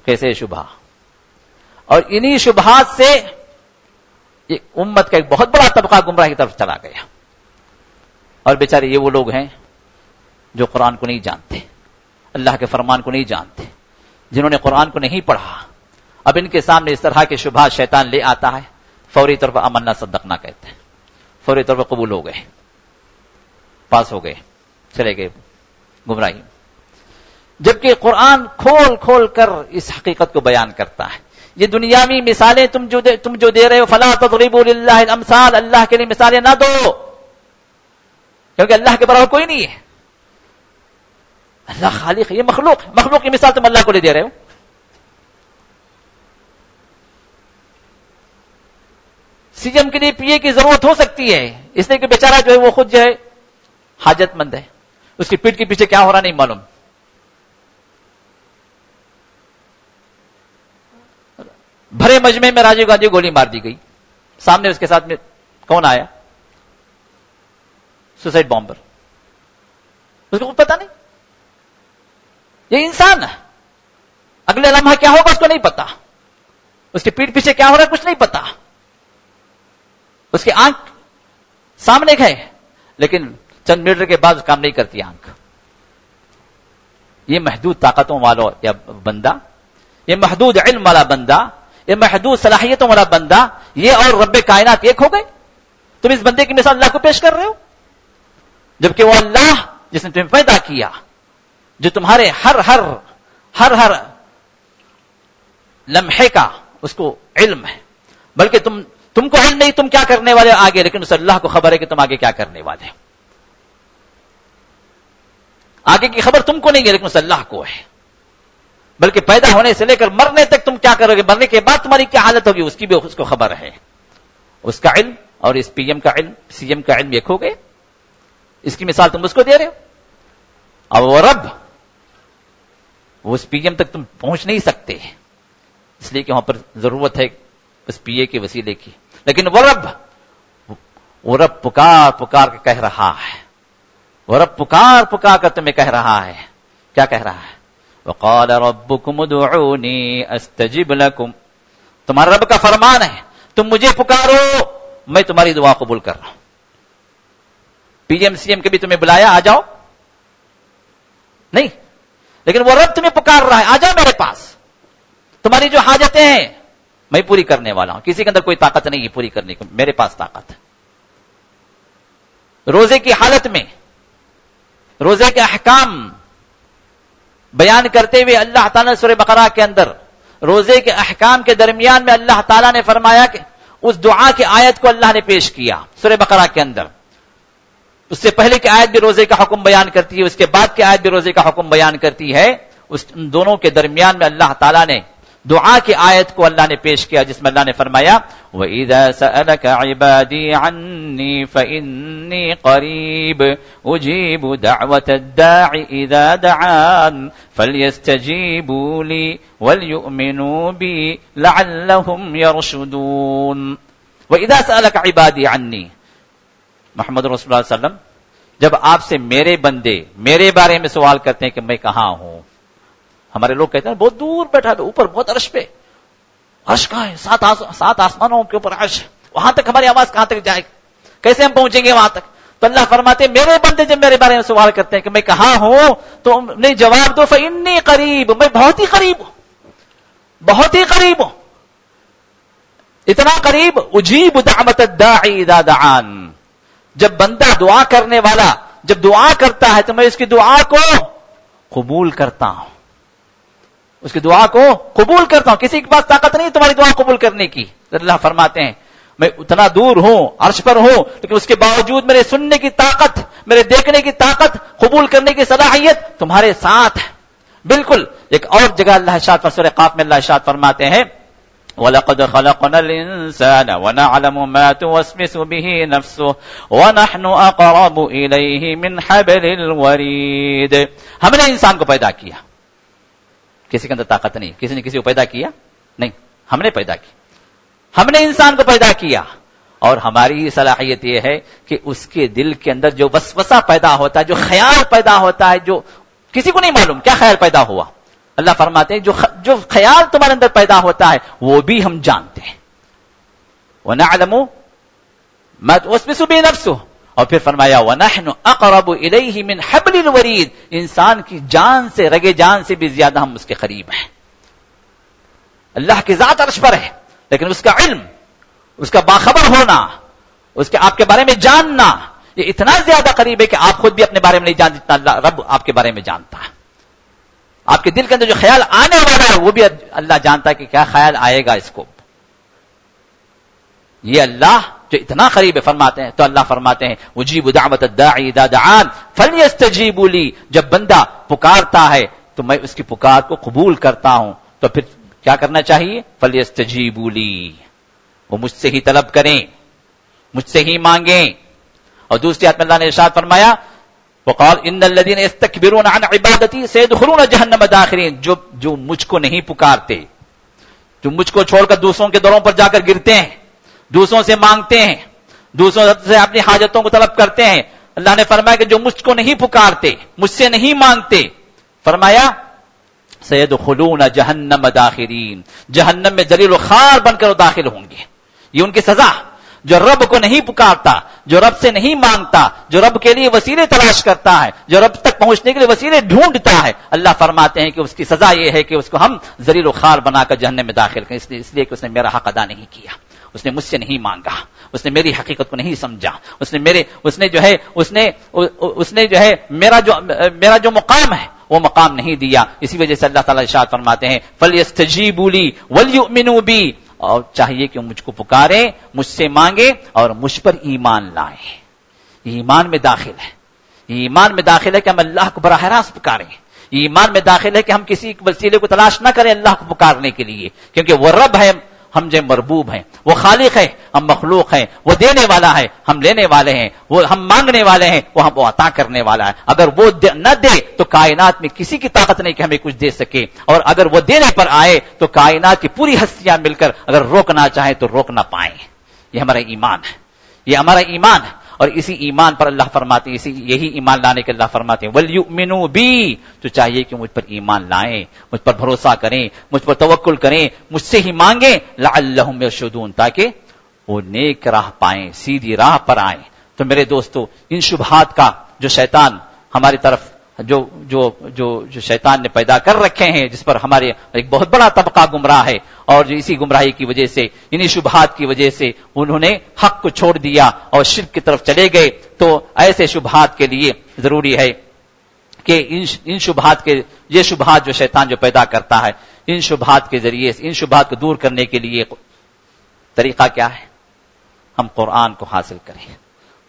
کیسے شبہ؟ اور انہی شبہات سے یہ امت کا ایک بہت بڑا طبقہ گمراہی کی طرف چلا گیا. اور بیچارے یہ وہ لوگ ہیں جو قرآن کو نہیں جانتے، اللہ کے فرمان کو نہیں جانتے، جنہوں نے قرآن کو نہیں پڑھا. اب ان کے سامنے اس طرح کے شبہات شیطان لے آتا ہے، فوری طور پر آمنا صدقنا کہتے ہیں، فوری طور پر قبول ہو گئے، پاس ہو گئے، چلے گئے گمراہی. جبکہ قرآن کھول کھول کر اس حقیقت کو بیان کرتا ہے. یہ دنیاوی مثالیں تم جو دے رہے ہو، فلا تضربوا للہ الامثال، اللہ کے لیے مثالیں نہ دو، کیونکہ اللہ کے برابر کوئی نہیں ہے. اللہ خالق ہے، یہ مخلوق ہے. مخلوق کی مثال تم اللہ کو لے دے رہے ہو. سی ایم کے لیے پی اے کی ضرورت ہو سکتی ہے، اس لیے کہ بیچارہ جو ہے وہ خود جو ہے حاجت مند ہے، اس کی پیٹ کے پیچھے کیا ہو رہا نہیں معلوم. بھرے مجمع میں راجیو گاندھی گولی مار دی گئی، سامنے اس کے ساتھ میں کون آیا؟ Suicide bomber. اس کو پتا نہیں. یہ انسان ہے، اگلے لمحہ کیا ہوگا اس کو نہیں پتا، اس کے پیٹ پیچھے کیا ہو رہا ہے کچھ نہیں پتا. اس کی آنکھ سامنے ہے لیکن چند میٹر کے بعد کام نہیں کرتی آنکھ. یہ محدود طاقتوں والا یا بندہ، یہ محدود علم والا بندہ، یہ محدود صلاحیتوں والا بندہ، یہ اور رب کائنات ایک ہو گئے. تم اس بندے کی مثال اللہ کو پیش کر رہے ہو، جبکہ وہ اللہ جس نے تمہیں پیدا کیا، جو تمہارے ہر لمحے کا اس کو علم ہے. بلکہ تم کو علم نہیں تم کیا کرنے والے آگے، لیکن اس اللہ کو خبر ہے کہ تم آگے کیا کرنے والے. آگے کی خبر تم کو نہیں ہے لیکن اس اللہ کو ہے. بلکہ پیدا ہونے سے لے کر مرنے تک تم کیا کرو گے، مرنے کے بعد تمہاری کیا حالت ہوگی اس کی بھی اس کو خبر ہے. اس کا علم اور اس پی ایم کا علم، سی ایم کا علم ایک ہو گئے. اس کی مثال تم اس کو دے رہے ہو. اب وہ رب، وہ اس پی ایم تک تم پہنچ نہیں سکتے، اس لیے کہ وہاں پر ضرورت ہے اس پی اے کے وسیلے کی. لیکن وہ رب پکار پکار کے کہہ رہا ہے، وہ رب پکار پکار کر تمہیں کہہ رہا ہے. کیا کہہ رہا ہے؟ وقال ربكم ادعوني استجب لكم. تمہارا رب کا فرمان ہے تم مجھے پکارو میں تمہاری دعا قبول کر رہا ہوں. پی ایم سی ایم کے بھی تمہیں بلایا آ جاؤ نہیں، لیکن وہ رب تمہیں پکار رہا ہے آ جاؤ میرے پاس، تمہاری جو حاجتیں ہیں میں پوری کرنے والا ہوں. کسی کے اندر کوئی طاقت نہیں ہے پوری کرنے کی، میرے پاس طاقت ہے. روزے کی حالت میں روزے کے احکام بیان کرتے ہوئے اللہ تعالیٰ نے سورہ بقرہ کے اندر روزے کے احکام کے درمیان میں اللہ تعالیٰ نے فرمایا کہ اس دعا کی آیت کو اللہ نے پیش کیا سورہ بقرہ کے اندر. اس سے پہلے کی آیت بھی روزے کا حکم بیان کرتی ہے، اس کے بعد کی آیت بھی روزے کا حکم بیان کرتی ہے. ان دونوں کے درمیان میں اللہ تعالیٰ نے دعا کی آیت کو اللہ نے پیش کیا جس میں اللہ نے فرمایا وَإِذَا سَأَلَكَ عِبَادِي عَنِّي فَإِنِّي قَرِيبٌ أُجِيبُ دَعْوَةَ الدَّاعِ إِذَا دَعَانِ فَلْيَسْتَجِيبُوا لِي وَلْيُؤْمِنُوا بِي لَعَلَّهُمْ يَرْشُدُونَ. وَإِذَا سَأَلَكَ عِبَادِي عَنِّي، محمد رسول اللہ صلی اللہ علیہ وسلم جب آپ سے میرے بندے میرے بارے میں سوال کرتے ہیں کہ میں کہاں ہوں. ہمارے لوگ کہتے ہیں بہت دور بیٹھا ہے، اوپر بہت عرش پہ. عرش کہاں ہے؟ سات آسمانوں کے اوپر عرش، وہاں تک ہماری آواز کہاں تک جائے گی، کیسے ہم پہنچیں گے وہاں تک؟ تو اللہ فرماتے ہیں میرے بندے جب میرے بارے میں سوال کرتے ہیں کہ میں کہاں ہوں تو نہیں جواب دو فإنی قریب، میں بہت ہی قریب ہوں، بہت ہی قریب ہوں. اتنا قریب اجیب دعوت الداعی اذا دعان، جب بندہ دعا کرنے والا جب دعا کرتا ہے تو میں اس کی دعا کو قبول کرتا ہوں، اس کی دعا کو قبول کرتا ہوں. کسی کے پاس طاقت نہیں تمہاری دعا قبول کرنے کی. اللہ فرماتے ہیں میں اتنا دور ہوں، عرش پر ہوں، لیکن اس کے باوجود میرے سننے کی طاقت، میرے دیکھنے کی طاقت، قبول کرنے کی صلاحیت تمہارے ساتھ ہے. بالکل. ایک اور جگہ اللہ ارشاد پر سورہ قاف میں اللہ ارشاد فرماتے ہیں وَلَقَدْ خَلَقْنَا الْإِنسَانَ وَنَعْلَمُ مَا تُوَسْوِسُ بِهِ نَفْسُهُ وَنَحْنُ أَقْرَبُ إِلَيْهِ مِنْ حَبْلِ الْوَرِيدِ. ہم نے انسان کو پیدا کیا، کسی کے اندر طاقت نہیں. کسی نے کسی کو پیدا کیا نہیں, ہم نے پیدا کی, ہم نے انسان کو پیدا کیا. اور ہماری صلاحیت یہ ہے کہ اس کے دل کے اندر جو وسوسہ پیدا ہوتا ہے, جو خیال پیدا ہوتا ہے, جو کسی کو نہیں معلوم کیا خیال پیدا ہوا, اللہ فرماتے ہیں جو خیال تمہارے اندر پیدا ہوتا ہے وہ بھی ہم جانتے ہیں. وَنَعْلَمُ مَا تُوَسْوِسُ بِهِ نَفْسُهُ, اور پھر فرمایا وَنَحْنُ أَقْرَبُ إِلَيْهِ مِنْ حَبْلِ الْوَرِيدِ, انسان کی جان سے, رگے جان سے بھی زیادہ ہم اس کے قریب ہیں. اللہ کی ذات عرش پر ہے, لیکن اس کا علم, اس کا باخبر ہونا, اس کے آپ کے بارے میں جاننا, یہ اتنا زیادہ قریب ہے کہ آپ خود بھی اپنے بارے میں نہیں جانتے جتنا اللہ رب آپ کے بارے میں جانتا ہے. آپ کے دل کے اندر جو خیال آنے والا ہے وہ بھی اللہ جانتا ہے کہ کیا خیال آئے گا اس کو. یہ اللہ جو اتنا قریب ہے فرماتے ہیں, تو اللہ فرماتے ہیں اجیب دعوت الداعی اذا دعان فلیستجیبوا لی, جب بندہ پکارتا ہے تو میں اس کی پکار کو قبول کرتا ہوں. تو پھر کیا کرنا چاہیے؟ فلیستجیبوا لی, وہ مجھ سے ہی طلب کریں, مجھ سے ہی مانگیں. اور دوسری آیت میں اللہ نے ارشاد فرمایا وقال ان الذين يستكبرون عن عبادتي سيدخلون جهنم داخرين, جو مجھ کو نہیں پکارتے, جو مجھ کو چھوڑ کر دوسروں کے دروں پر جا کر گرتے ہیں, دوسروں سے مانگتے ہیں, دوسروں سے اپنی حاجتوں کو طلب کرتے ہیں, اللہ نے فرمایا کہ جو مجھ کو نہیں پکارتے, مجھ سے نہیں مانگتے, فرمایا سيدخلون جهنم داخرين, جہنم میں ذلیل و خوار بن کر داخل ہوں گے. یہ ان کی سزا. جو رب کو نہیں پکارتا, جو رب سے نہیں مانگتا, جو رب کے لیے وسیلے تلاش کرتا ہے, جو رب تک پہنچنے کے لیے وسیلے ڈھونڈتا ہے, اللہ فرماتے ہیں کہ اس کی سزا یہ ہے کہ اس کو ہم ذلیل و خوار بنا کر جہنم میں داخل کریں. اس لیے کہ اس نے میرا حق ادا نہیں کیا, اس نے مجھ سے نہیں مانگا, اس نے میری حقیقت کو نہیں سمجھا, اس نے جو ہے میرا جو مقام ہے وہ مقام نہیں دیا. اسی وجہ سے اللہ تعالیٰ ارشاد فرماتے ہیں فَلْيَسْتَجِيبُوا لِي وَلْيُؤْمِنُوا بِي, اور چاہیے کہ مجھ کو پکاریں, مجھ سے مانگیں اور مجھ پر ایمان لائیں. ایمان میں داخل ہے, ایمان میں داخل ہے کہ ہم اللہ کو براہ راست پکاریں. ایمان میں داخل ہے کہ ہم کسی وسیلے کو تلاش نہ کریں اللہ کو پکارنے کے لیے, کیونکہ وہ رب ہے, ہم جو مربوب ہیں, وہ خالق ہے, ہم مخلوق ہیں, وہ دینے والا ہے, ہم لینے والے ہیں, وہ ہم مانگنے والے ہیں, وہ ہم کو عطا کرنے والا ہے. اگر وہ نہ دے تو کائنات میں کسی کی طاقت نہیں کہ ہمیں کچھ دے سکے, اور اگر وہ دینے پر آئے تو کائنات کی پوری ہستیاں مل کر اگر روکنا چاہیں تو روک نہ پائیں. یہ ہمارا ایمان ہے, یہ ہمارا ایمان ہے. اور اسی ایمان پر اللہ فرماتے ہیں, یہی ایمان لانے کے اللہ فرماتے ہیں وَلْيُؤْمِنُوا بِي, تو چاہیے کہ مجھ پر ایمان لائیں, مجھ پر بھروسہ کریں, مجھ پر توکل کریں, مجھ سے ہی مانگیں, لَعَلَّهُمْ يَرْشُدُونَ, تاکہ وہ نیک راہ پائیں, سیدھی راہ پر آئیں. تو میرے دوستو, ان شبہات کا جو شیطان ہماری طرف جو شیطان نے پیدا کر رکھے ہیں, جس پر ہمارے ایک بہت بڑا طبقہ گمراہ ہے, اور جو اسی گمراہی کی وجہ سے, انہی شبہات کی وجہ سے انہوں نے حق کو چھوڑ دیا اور شرک کی طرف چلے گئے. تو ایسے شبہات کے لیے ضروری ہے کہ ان شبہات کے, یہ شبہات جو شیطان جو پیدا کرتا ہے, ان شبہات کے ذریعے ان شبہات کو دور کرنے کے لیے طریقہ کیا ہے؟ ہم قرآن کو حاصل کریں,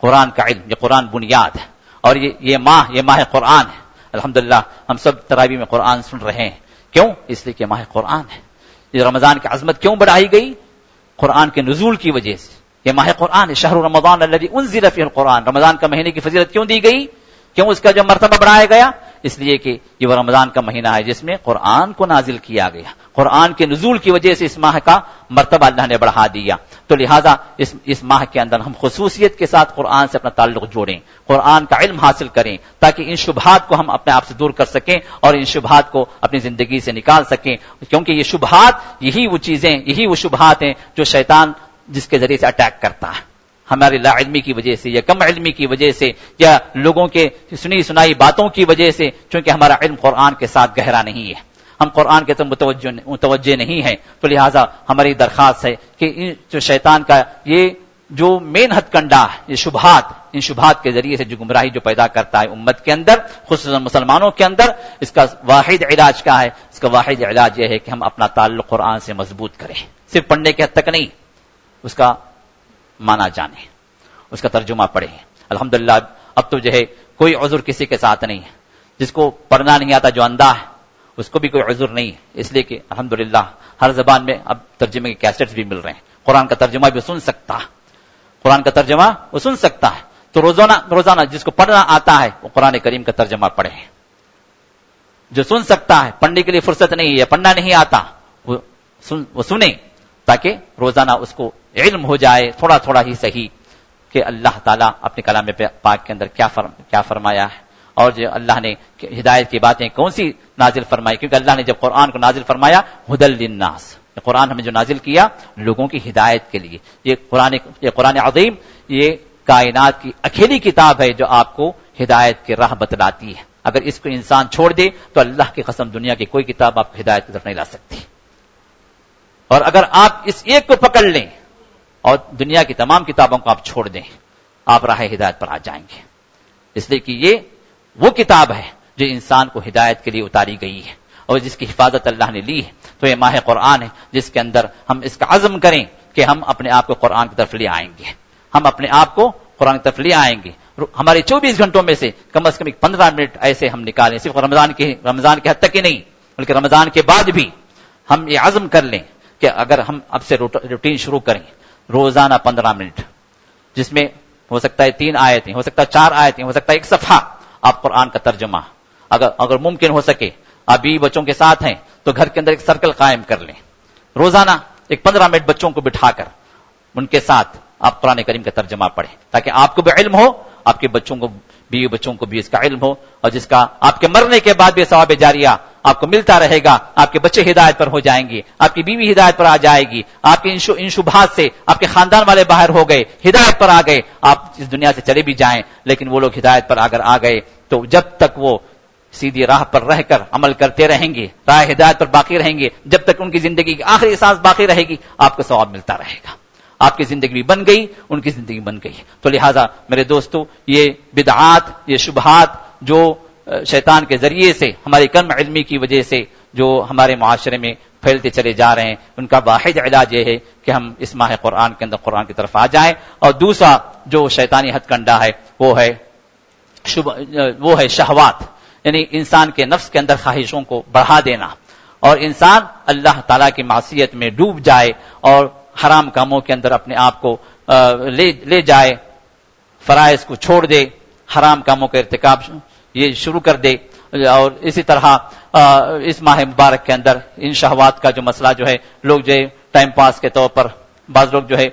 قرآن کا علم. یہ قرآن بنیاد ہے, اور یہ ماہ قرآن ہے. الحمدللہ ہم سب تراویح میں قرآن سن رہے ہیں. کیوں؟ اس لیے کہ ماہ قرآن ہے. یہ رمضان کی عظمت کیوں بڑھائی گئی؟ قرآن کے نزول کی وجہ سے. یہ ماہ قرآن ہے, شہر رمضان الذی انزل فیہ القرآن. رمضان کا مہینے کی فضیلت کیوں دی گئی؟ کیوں اس کا جو مرتبہ بڑھایا گیا؟ اس لیے کہ یہ وہ رمضان کا مہینہ ہے جس میں قرآن کو نازل کیا گیا. قرآن کے نزول کی وجہ سے اس ماہ کا مرتبہ اللہ نے بڑھا دیا. تو لہٰذا اس ماہ کے اندر ہم خصوصیت کے ساتھ قرآن سے اپنا تعلق جوڑیں, قرآن کا علم حاصل کریں, تاکہ ان شبہات کو ہم اپنے آپ سے دور کر سکیں اور ان شبہات کو اپنی زندگی سے نکال سکیں. کیونکہ یہ شبہات, یہی وہ شبہات ہیں جو شیطان جس کے ذریعے سے اٹیک کرتا ہے. ہماری لا علمی کی وجہ سے یا کم علمی کی وجہ سے یا لوگوں کے سنائی باتوں کی وجہ سے, چونکہ ہمارا علم قرآن کے ساتھ گہرا نہیں ہے, ہم قرآن کے طرف متوجہ نہیں ہیں, تو لہٰذا ہماری درخواست ہے کہ جو شیطان کا یہ جو مین ہتھ کنڈا ہے, یہ شبہات, ان شبہات کے ذریعے سے جو گمراہی جو پیدا کرتا ہے امت کے اندر, خصوصاً مسلمانوں کے اندر, اس کا واحد علاج کیا ہے؟ اس کا واحد علاج یہ ہے کہ ہم اپنا تعلق قرآن سے مضبوط کریں. صرف پڑھنے کے حد تک نہیں, اس کا معنی جانیں, اس کا ترجمہ پڑھیں. الحمدللہ اب تو جو ہے کوئی عذر کسی کے ساتھ نہیں ہے. جس کو پڑھنا نہیں آتا, جو اندھا ہے, اس کو بھی کوئی عذر نہیں ہے, اس لیے کہ الحمدللہ ہر زبان میں اب ترجمے کے کیسٹس بھی مل رہے ہیں. قرآن کا ترجمہ بھی سن سکتا ہے, قرآن کا ترجمہ وہ سن سکتا ہے. تو روزانہ جس کو پڑھنا آتا ہے وہ قرآن کریم کا ترجمہ پڑھے. جو سن سکتا ہے، پڑھنے کے لیے فرصت نہیں ہے، پڑھنا نہیں آتا، وہ سنے، تاکہ روزانہ اس کو علم ہو جائے تھوڑا تھوڑا ہی صحیح کہ اللہ تعالیٰ اپنے کلام پاک کے اندر کیا فرمایا ہے، اور جو اللہ نے ہدایت کی باتیں کون سی نازل فرمائی، کیونکہ اللہ نے جب قرآن کو نازل فرمایا ہدی للناس، قرآن ہمیں جو نازل کیا لوگوں کی ہدایت کے لیے، یہ قرآن عظیم یہ کائنات کی اکیلی کتاب ہے جو آپ کو ہدایت کی راہ بتلاتی ہے. اگر اس کو انسان چھوڑ دے تو اللہ کی قسم دنیا کی کوئی کتاب آپ کو ہدایت کی طرف نہیں لا سکتی. اور اگر آپ اس ایک کو پکڑ لیں اور دنیا کی تمام کتابوں کو آپ چھوڑ دیں، آپ راہ ہدایت پر آ جائیں گے. اس لیے کہ یہ وہ کتاب ہے جو انسان کو ہدایت کے لیے اتاری گئی ہے اور جس کی حفاظت اللہ نے لی ہے. تو یہ ماہ قرآن ہے جس کے اندر ہم اس کا عزم کریں کہ ہم اپنے آپ کو قرآن کی طرف لے آئیں گے، ہم اپنے آپ کو قرآن کی طرف لے آئیں گے. ہمارے 24 گھنٹوں میں سے کم از کم 15 منٹ ایسے ہم نکالیں، صرف رمضان کے حد تک ہی نہیں بلکہ رمضان کے بعد بھی ہم یہ عزم کر لیں کہ اگر ہم اب سے روٹین شروع کریں روزانہ 15 منٹ، جس میں ہو سکتا ہے 3 آیتیں، ہو سکتا ہے 4 آیتیں، ہو سکتا ہے 1 صفحہ آپ قرآن کا ترجمہ، اگر ممکن ہو سکے آپ بیوی بچوں کے ساتھ ہیں تو گھر کے اندر ایک سرکل قائم کر لیں، روزانہ 15 منٹ بچوں کو بٹھا کر ان کے ساتھ آپ قرآن کریم کا ترجمہ پڑھیں، تاکہ آپ کو بھی علم ہو، آپ کے بچوں کو بیوی بچوں کو بھی اس کا علم ہو، اور جس کا آپ کے مرنے کے بعد بھی ثواب جاریہ آپ کو ملتا رہے گا. آپ کے بچے ہدایت پر ہو جائیں گے، آپ کی بیوی ہدایت پر آ جائے گی، آپ کے ان شبہات سے آپ کے خاندان والے باہر ہو گئے، ہدایت پر آ گئے. آپ اس دنیا سے چلے بھی جائیں لیکن وہ لوگ ہدایت پر اگر آ گئے تو جب تک وہ سیدھی راہ پر رہ کر عمل کرتے رہیں گے، راہ ہدایت پر باقی رہیں گے، جب تک ان کی زندگی کی آخری سانس باقی رہے گی آپ کو ثواب ملتا رہے گا. آپ کی زندگی بھی بن گئی، ان کی زندگی بن گئی. تو لہٰذا میرے دوستو، یہ بدعات، یہ شبہات جو شیطان کے ذریعے سے ہماری کم علمی کی وجہ سے جو ہمارے معاشرے میں پھیلتے چلے جا رہے ہیں، ان کا واحد علاج یہ ہے کہ ہم اس ماہ قرآن کے اندر قرآن کی طرف آ جائیں. اور دوسرا جو شیطانی ہتھ کنڈا ہے وہ ہے شہوات، یعنی انسان کے نفس کے اندر خواہشوں کو بڑھا دینا، اور انسان اللہ تعالیٰ کی معصیت میں ڈوب جائے اور حرام کاموں کے اندر اپنے آپ کو لے جائے، فرائض کو چھوڑ دے، حرام کاموں کا ارتکاب یہ شروع کر دے. اور اسی طرح اس ماہ مبارک کے اندر ان شہوات کا جو مسئلہ جو ہے، لوگ جو ہے ٹائم پاس کے طور پر، بعض لوگ جو ہے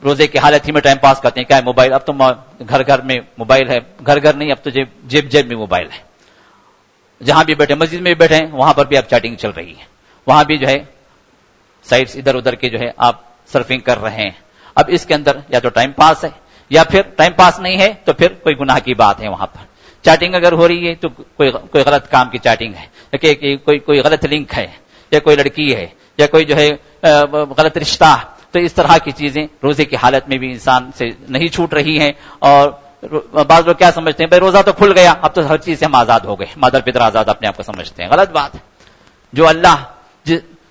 روزے کی حالت ہی میں ٹائم پاس کرتے ہیں. کیا ہے؟ موبائل. اب تو گھر گھر میں موبائل ہے، گھر گھر نہیں، اب تو جیب میں موبائل ہے. جہاں بھی بیٹھے، مسجد میں بھی بیٹھے ہیں وہاں پر بھی اب چیٹنگ چل رہی ہے، وہاں بھی جو ہے سائٹس ادھر ادھر کے جو ہے آپ سرفنگ کر رہے ہیں. اب اس کے اندر یا تو ٹائم پاس ہے یا پھر ٹائم پاس نہیں ہے تو پھر کوئی گناہ کی بات ہے. وہاں پر چیٹنگ اگر ہو رہی ہے تو کوئی غلط کام کی چیٹنگ ہے، کہ کوئی غلط لنک ہے، یا کوئی لڑکی ہے، یا کوئی جو ہے غلط رشتہ. تو اس طرح کی چیزیں روزے کی حالت میں بھی انسان سے نہیں چھوٹ رہی ہیں. اور بعض لوگ کیا سمجھتے ہیں، بھائی روزہ تو کھل گیا، اب تو ہر چیز سے ہم آزاد ہو گئے، مادر پدر آزاد اپنے آپ کو سمجھتے ہیں. غلط بات ہے. جو اللہ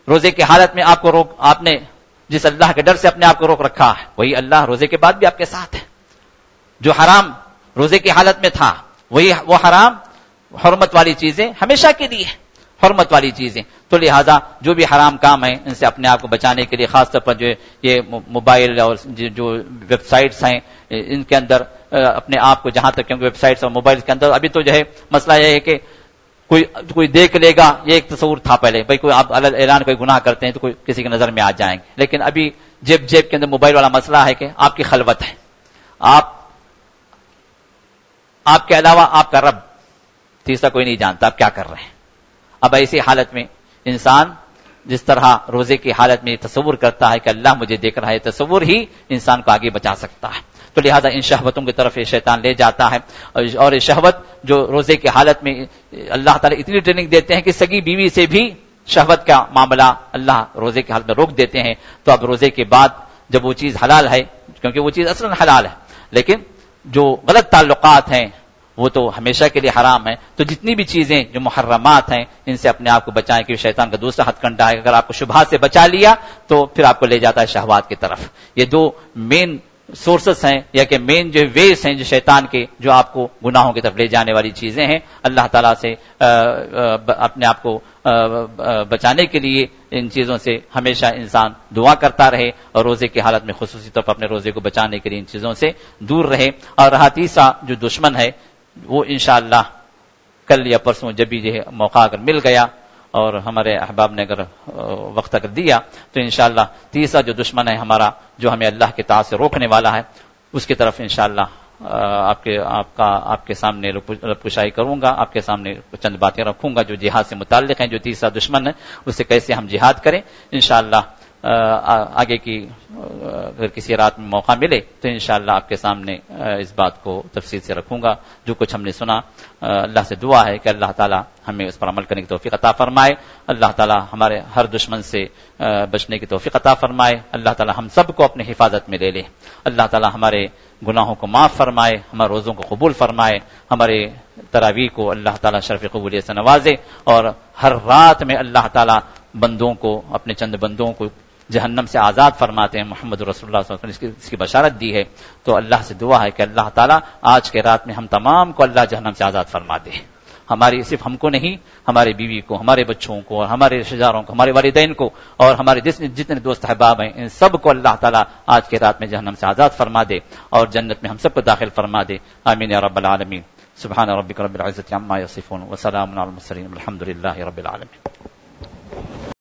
روزے کی حالت میں آپ نے جس اللہ کے ڈر سے اپنے آپ کو روک رکھا ہے، وہی اللہ روزے کے بعد بھی آپ کے ساتھ ہے. جو حرام روزے کی حالت میں تھا وہ حرام حرمت والی چیزیں ہمیشہ کے لیے، حرمت والی چیزیں. تو لہذا جو بھی حرام کام ہیں ان سے اپنے آپ کو بچانے کے لیے، خاص طور پر جو یہ موبائل اور جو ویب سائٹس ہیں ان کے اندر اپنے آپ کو، جہاں تک کیونکہ ویب سائٹس اور موبائل کے اندر ابھی تو جو ہے مسئلہ یہ ہے کہ کوئی دیکھ لے گا، یہ ایک تصور تھا پہلے، بھائی کوئی آپ اعلان کوئی گناہ کرتے ہیں تو کوئی کسی کی نظر میں آ جائیں گے. لیکن ابھی جیب کے اندر موبائل والا مسئلہ ہے کہ آپ کی خلوت ہے، آپ کے علاوہ آپ کا رب تیسرا کوئی نہیں جانتا آپ کیا کر رہے ہیں. اب ایسی حالت میں انسان جس طرح روزے کی حالت میں تصور کرتا ہے کہ اللہ مجھے دیکھ رہا ہے، تصور ہی انسان کو آگے بچا سکتا ہے. تو لہذا ان شہوتوں کی طرف یہ شیطان لے جاتا ہے. اور یہ شہوت جو روزے کی حالت میں اللہ تعالیٰ اتنی ٹریننگ دیتے ہیں کہ سگی بیوی سے بھی شہوت کا معاملہ اللہ روزے کی حالت میں روک دیتے ہیں. تو اب روزے کے بعد جب وہ چیز حلال ہے، کیونکہ وہ چیز اصلاً حلال ہے، لیکن جو غلط تعلقات ہیں وہ تو ہمیشہ کے لیے حرام ہیں. تو جتنی بھی چیزیں جو محرمات ہیں ان سے اپنے آپ کو بچائیں، کہ شیطان کا دوسرا ہتھ کنڈا ہے. اگر آپ کو شبہات سے بچا لیا تو پھر آپ کو لے جاتا ہے شہوات کی طرف. یہ دو مین سورسز ہیں یا کہ مین جو ویز ہیں جو شیطان کے، جو آپ کو گناہوں کی طرف لے جانے والی چیزیں ہیں. اللہ تعالیٰ سے اپنے آپ کو بچانے کے لیے ان چیزوں سے ہمیشہ انسان دعا کرتا رہے، اور روزے کی حالت میں خصوصی طور پر اپنے روزے کو بچانے کے لیے ان چیزوں سے دور رہے. اور رہا تیسرا جو دشمن ہے وہ انشاءاللہ کل یا پرسوں جب بھی یہ موقع اگر مل گیا اور ہمارے احباب نے اگر وقت اگر دیا تو انشاءاللہ تیسرا جو دشمن ہے ہمارا جو ہمیں اللہ کی طاعت سے روکنے والا ہے اس کی طرف انشاءاللہ آپ کے سامنے رب کشائی کروں گا، آپ کے سامنے چند باتیں رکھوں گا جو جہاد سے متعلق ہیں، جو تیسرا دشمن ہے اس سے کیسے ہم جہاد کریں انشاءاللہ۔ آگے کی اگر کسی رات میں موقع ملے تو انشاءاللہ آپ کے سامنے اس بات کو تفصیل سے رکھوں گا۔ جو کچھ ہم نے سنا اللہ سے دعا ہے کہ اللہ تعالی ہمیں اس پر عمل کرنے کی توفیق عطا فرمائے، اللہ تعالی ہمارے ہر دشمن سے بچنے کی توفیق عطا فرمائے، اللہ تعالی ہم سب کو اپنی حفاظت میں لے لے، اللہ تعالی ہمارے گناہوں کو معاف فرمائے، ہمارے روزوں کو قبول فرمائے، ہمارے تراویح کو اللہ تعالی شرف قبولیت سے نوازے، اور ہر رات میں اللہ تعالی بندوں کو، اپنے چند بندوں کو جہنم سے آزاد فرماتے ہیں۔ محمد رسول اللہ صلی اللہ علیہ وسلم نے اس کی بشارت دی ہے، تو اللہ سے دعا ہے کہ اللہ تعالیٰ آج کے رات میں ہم تمام کو اللہ جہنم سے آزاد فرما دے، ہماری صرف ہم کو نہیں، ہمارے بیوی کو، ہمارے بچوں کو، اور ہمارے رشتہ داروں کو، ہمارے والدین کو، اور ہمارے جتنے دوست احباب ہیں ان سب کو اللہ تعالیٰ آج کے رات میں جہنم سے آزاد فرما دے اور جنت میں ہم سب کو داخل فرما دے، آمین یا رب العالمین۔ سبحان ربک رب العزت عما یصفون وسلام علی المرسلین والحمد للہ رب العالمین۔